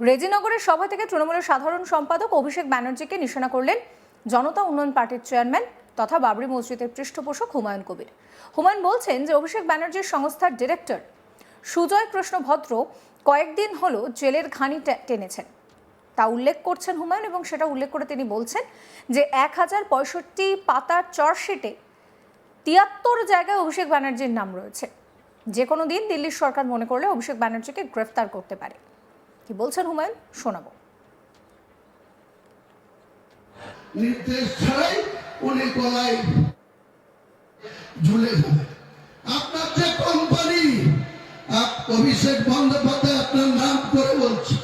রেজিনগরের সভা থেকে তৃণমূলের সাধারণ সম্পাদক অভিষেক ব্যানার্জিকে নিশানা করলেন জনতা উন্নয়ন পার্টির চেয়ারম্যান তথা বাবরি মসজিদের পৃষ্ঠপোষক হুমায়ুন কবির। হুমায়ুন বলছেন যে অভিষেক ব্যানার্জির সংস্থার ডিরেক্টর সুজয় কৃষ্ণ ভদ্র কয়েকদিন হলো জেলের ঘানি টেনেছেন, তা উল্লেখ করছেন হুমায়ুন। এবং সেটা উল্লেখ করে তিনি বলছেন যে 1065 পাতার চার্জশিটে 73 জায়গায় অভিষেক ব্যানার্জির নাম রয়েছে। যে কোনো দিন দিল্লির সরকার মনে করলে অভিষেক ব্যানার্জিকে গ্রেফতার করতে পারে। কি বলছেন হুমায়ুন, শোনাবো। নির্দেশ ছাড়াই উনি গলায় ঝুলে যাবে। আপনার যে কোম্পানি অভিষেক বন্দ্যোপাধ্যায় আপনার নাম করে বলছি,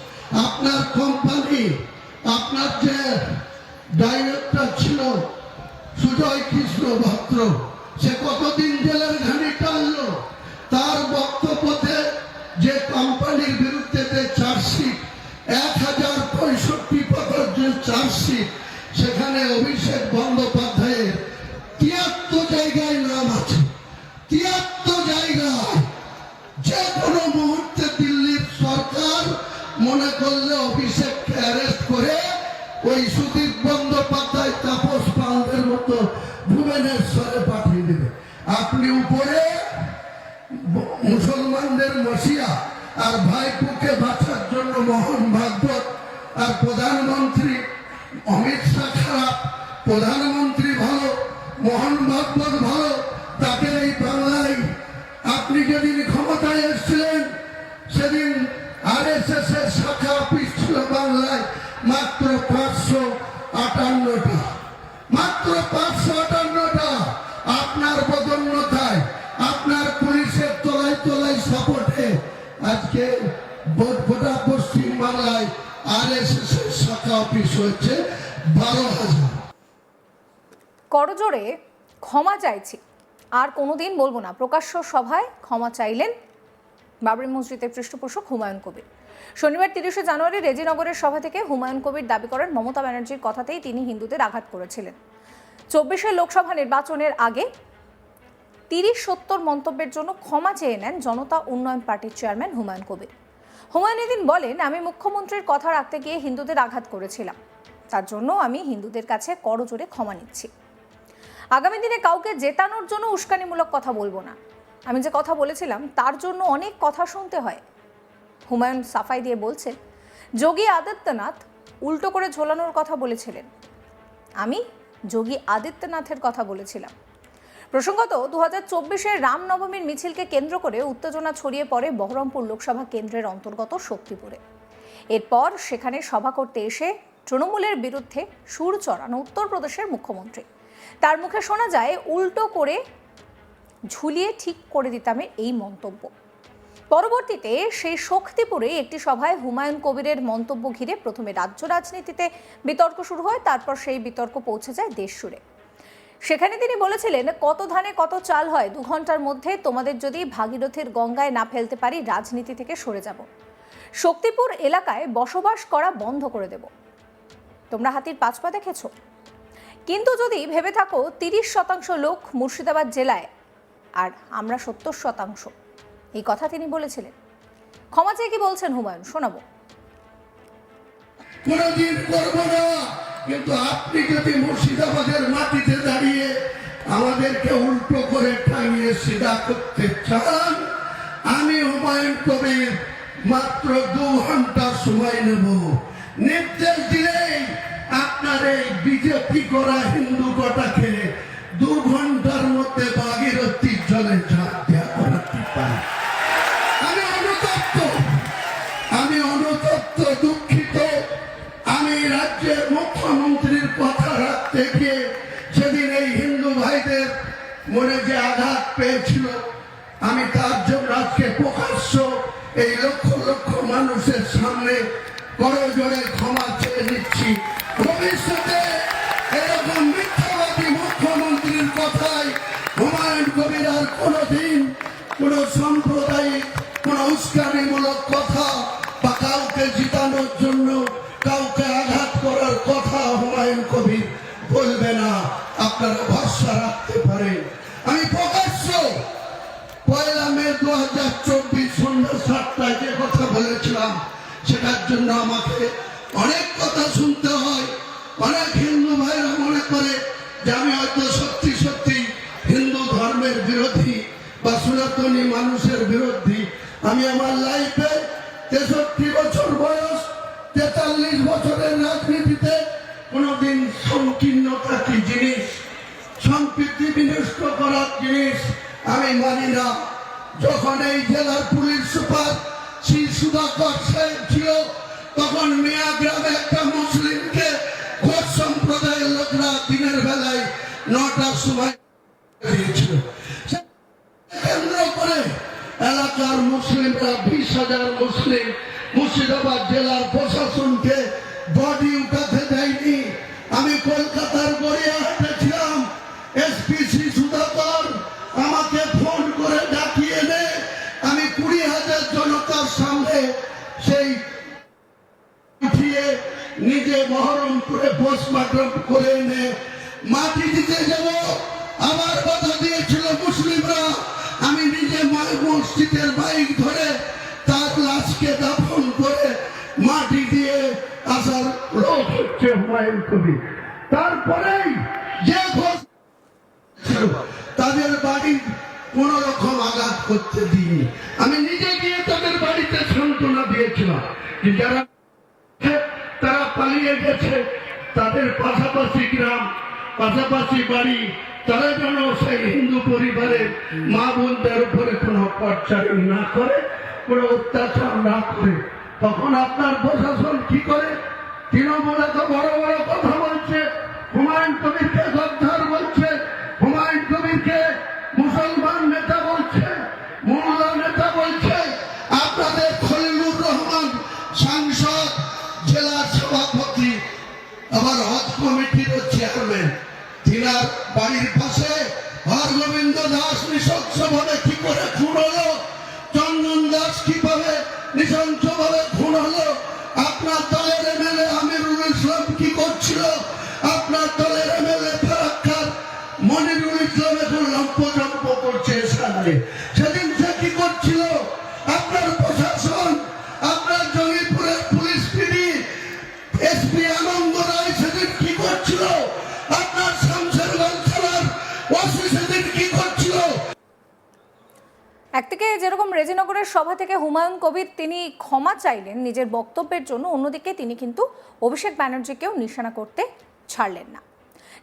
আপনার কোম্পানি, আপনার যে ডাইরেক্টর ছিল সুজয় কৃষ্ণ ভদ্র, সে কতদিন জেলের ঘানি টানলো? তার বক্তব্যতে যে কোম্পানির বিরুদ্ধে যে চার্জশিট 1065 পাতার যে চার্জশিট, সেখানে অভিষেক বন্দ্যোপাধ্যায়ের 73 জায়গায় নাম আছে। 73 জায়গায় যে কোনো মুহূর্তে দিল্লির সরকার মনে করলে অভিষেককে অ্যারেস্ট করে ওই সুদীপ বন্দ্যোপাধ্যায় তাপস পালদের মতো ভুবনেশ্বরে পাঠিয়ে দেবে। আপনি উপরে মুসলমানদের মসিয়া আর ভাইপুকে বাঁচার জন্য মোহন ভাগবত আর প্রধানমন্ত্রী অমিত শাহ খারাপ, প্রধানমন্ত্রী ভালো, মোহন ভাগবত ভালো, তাকে এই বাংলায় আপনি যেদিন ক্ষমতায় এসেছিলেন সেদিন RSS এর শাখা অফিস ছিল বাংলায় মাত্র 558টা, মাত্র 558টা। আপনার বদন্যতায়, আপনার পুলিশের তলায় তলায় সাপোর্টে আজকে গোটা পশ্চিম বাংলায় RSS এর শাখা অফিস হচ্ছে 12,000। করজোড়ে ক্ষমা চাইছি, আর কোনোদিন বলবো না, প্রকাশ্য সভায় ক্ষমা চাইলেন বাবরি মসজিদের পৃষ্ঠপোষক হুমায়ুন কবির। শনিবার 30শে জানুয়ারি রেজিনগরের সভা থেকে হুমায়ুন কবির দাবি করেন মমতা ব্যানার্জির কথাতেই তিনি হিন্দুদের আঘাত করেছিলেন। 24 লোকসভা নির্বাচনের আগে 30-70 মন্তব্যের জন্য ক্ষমা চেয়ে নেন জনতা উন্নয়ন পার্টির চেয়ারম্যান হুমায়ুন কবির। হুমায়ুন এদিন বলেন, আমি মুখ্যমন্ত্রীর কথা রাখতে গিয়ে হিন্দুদের আঘাত করেছিলাম, তার জন্য আমি হিন্দুদের কাছে করজোড়ে ক্ষমা নিচ্ছি। আগামী দিনে কাউকে জেতানোর জন্য উস্কানিমূলক কথা বলবো না। আমি যে কথা বলেছিলাম তার জন্য অনেক কথা শুনতে হয়। হুমায়ুন সাফাই দিয়ে বলছেন, যোগী আদিত্যনাথ উল্টো করে ঝোলানোর কথা বলেছিলেন, আমি যোগী আদিত্যনাথের কথা বলেছিলাম। প্রসঙ্গত 2024-এর রামনবমীর মিছিলকে কেন্দ্র করে উত্তেজনা ছড়িয়ে পড়ে বহরমপুর লোকসভা কেন্দ্রের অন্তর্গত শক্তিপুরে। এরপর সেখানে সভা করতে এসে তৃণমূলের বিরুদ্ধে সুর চড়ানো উত্তরপ্রদেশের মুখ্যমন্ত্রী। তার মুখে শোনা যায়, উল্টো করে ঝুলিয়ে ঠিক করে দিতামের এই মন্তব্য। পরবর্তীতে সেই শক্তিপুরে একটি সভায় হুমায়ুন কবিরের মন্তব্য ঘিরে প্রথমে রাজ্য রাজনীতিতে বিতর্ক শুরু হয়, তারপর সেই বিতর্ক পৌঁছে যায় দেশ জুড়ে। সেখানে তিনি বলেছিলেন, কত ধানে কত চাল হয়, 2 ঘন্টার মধ্যে তোমাদের যদি ভাগীরথীর গঙ্গায় না ফেলতে পারি রাজনীতি থেকে সরে যাব। শক্তিপুর এলাকায় বসবাস করা বন্ধ করে দেব। তোমরা হাতির 5 পা দেখেছ? কিন্তু যদি ভেবে থাকো 30% লোক মুর্শিদাবাদ জেলায় আর আমরা 70%, এই কথা তিনি বলেছিলেন। ক্ষমা চেয়ে কি বলছেন হুমায়ুন, শোনাবো। কোনদিন করব না, কিন্তু আপনি যদি মুর্শিদাবাদের মাটিতে দাঁড়িয়ে আমাদেরকে উল্টো করে টাঙিয়ে সিধা করতে চান, আমি হুমায়ুন কবির মাত্র 2 ঘন্টা সময় নেব। নির্দেশ দিলেই আপনার এই বিজেপি করা হিন্দু কটাকে 2 ঘন্টার মধ্যে ভাগীরথীর জলে ঝাঁপ দেওয়া করাতে পারি। আমি অনুতপ্ত, দুঃখিত। আমি রাজ্যের মুখ্যমন্ত্রীর কথা রাখতে গিয়ে সেদিন এই হিন্দু ভাইদের মনে যে আঘাত পেয়েছিল, আমি তার জন্য আজকে প্রকাশ্য এই লক্ষ লক্ষ মানুষের সামনে করজোড়ে ক্ষমা চেয়ে নিচ্ছি। ভবিষ্যতে এরকম মিথ্যাবাদী মুখ্যমন্ত্রীর কথায় হুমায়ুন কবির আর কোনোদিন কোন সাম্প্রদায়িক, কোন উস্কানিমূলক কথা বা কাউকে জিতানোর জন্য কাউকে আঘাত করার কথা হুমায়ুন কবির বলবে না। আপনারা ভরসা রাখতে পারেন। আমি প্রকাশ্য 1 মে 2024 সন্ধ্যা 7টায় যে কথা বলেছিলাম, সে শেখার জন্য আমাকে অনেক কথা শুনতে হয়। অনেক হিন্দু ভাইরা মনে করে যে আমি হয়তো সত্যি সত্যি হিন্দু ধর্মের বিরোধী বা সনাতনী মানুষের বিরোধী। আমি আমার লাইফে 63 বছর বয়স, 43 বছরের রাজনীতিতে কোনোদিন সংকীর্ণতা কি জিনিস, সম্প্রীতি বিনষ্ট করার জিনিস আমি মানি না। যখন এই জেলার পুলিশ সুপার শ্রী সুধাকর সাহেব ছিল, তখন মিয়া গ্রামে একটা মুসলিমকে ঘোষ সম্প্রদায়ের লোকরা দিনের বেলায় 9টার সময় দিয়েছিল। কেন্দ্র করে এলাকার মুসলিমরা 20,000 মুসলিম মুর্শিদাবাদ জেলার প্রশাসনকে বডি উঠাতে দেয়নি। আমি কলকাতার গড়িয়াহাটে ছিলাম, এসপিসি সুধাকর আমাকে ফোন করে ডাকিয়ে এনে আমি 20,000 জনতার সামনে সেই উঠিয়ে নিজে বহরমপুরে পোস্টমর্টম করে এনে মাটি দিতে যাব। আমার কথা দিয়েছিল মুসলিমরা, আমি নিজে মসজিদের বাইক ধরে তার লাশকে দাফন করে মাটি দিয়ে আসার লোক হচ্ছে হুমায়ুন কবির। তারপরেই যে ঘোষ তাদের বাড়ি কোন রকম আঘাত করতে দিইনি। আমি নিজে গিয়ে তাদের বাড়িতে সান্ত্বনা দিয়েছিলাম যে যারা তারা পালিয়ে গেছে, তাদের পাশাপাশি গ্রাম, পাশাপাশি বাড়ি, তারা যেন সেই হিন্দু পরিবারের মা বোনদের উপরে কোনো অত্যাচার না করে, কোনো অত্যাচার না করে। তখন আপনার প্রশাসন কি করে? তৃণমূল এত বড় বড় কথা বলছে, হুমায়ুন কবিরকে গদ্দার বলছে, হুমায়ুন কবিরকে মুসলমান নেতা বলছে, মোল্লা নেতা বলছে। আপনাদের খলিলুর রহমান সাংসদ, জেলার সভাপতি, আবার হজ কমিটির চেয়ারম্যান, তিনার বাড়ির পাশে হরগোবিন্দ দাস নৃশংসভাবে কি করে খুন হলো, চন্দন দাস কিভাবে নৃশংসভাবে খুন হলো, আপনার দলের এমএলএ আমিরুল ইসলাম কি করছিল, আপনার দলের এমএলএ ফারাক্কার মনিরুল ইসলাম এখন লম্পজম্প করছে সামনে। সেদিন সে কি করছিল? আপনার প্রশাসন, আপনার জঙ্গিপুরের পুলিশ পিডি এসপি আনন্দ রায় সেদিন কি করছিল? আপনার শামশেরগঞ্জ জেলার ওসি সেদিন কি করছিল? একদিকে যেরকম রেজিনগরের সভা থেকে হুমায়ুন কবির তিনি ক্ষমা চাইলেন নিজের বক্তব্যের জন্য, অন্যদিকে তিনি কিন্তু অভিষেক ব্যানার্জিকেও নিশানা করতে ছাড়লেন না।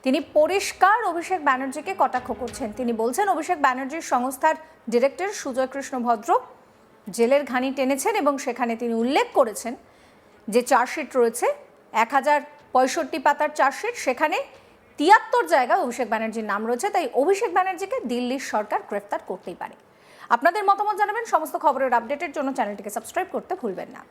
তিনি পরিষ্কার অভিষেক ব্যানার্জিকে কটাক্ষ করছেন। তিনি বলছেন অভিষেক ব্যানার্জির সংস্থার ডিরেক্টর সুজয় কৃষ্ণ ভদ্র জেলের ঘানি টেনেছেন এবং সেখানে তিনি উল্লেখ করেছেন যে চার্জশিট রয়েছে 1065 পাতার চার্জশিট, সেখানে 73 জায়গায় অভিষেক ব্যানার্জির নাম রয়েছে। তাই অভিষেক ব্যানার্জিকে দিল্লির সরকার গ্রেফতার করতেই পারে। আপনাদের মতামত জানাবেন। সমস্ত খবরের আপডেটের জন্য চ্যানেলটিকে সাবস্ক্রাইব করতে ভুলবেন না।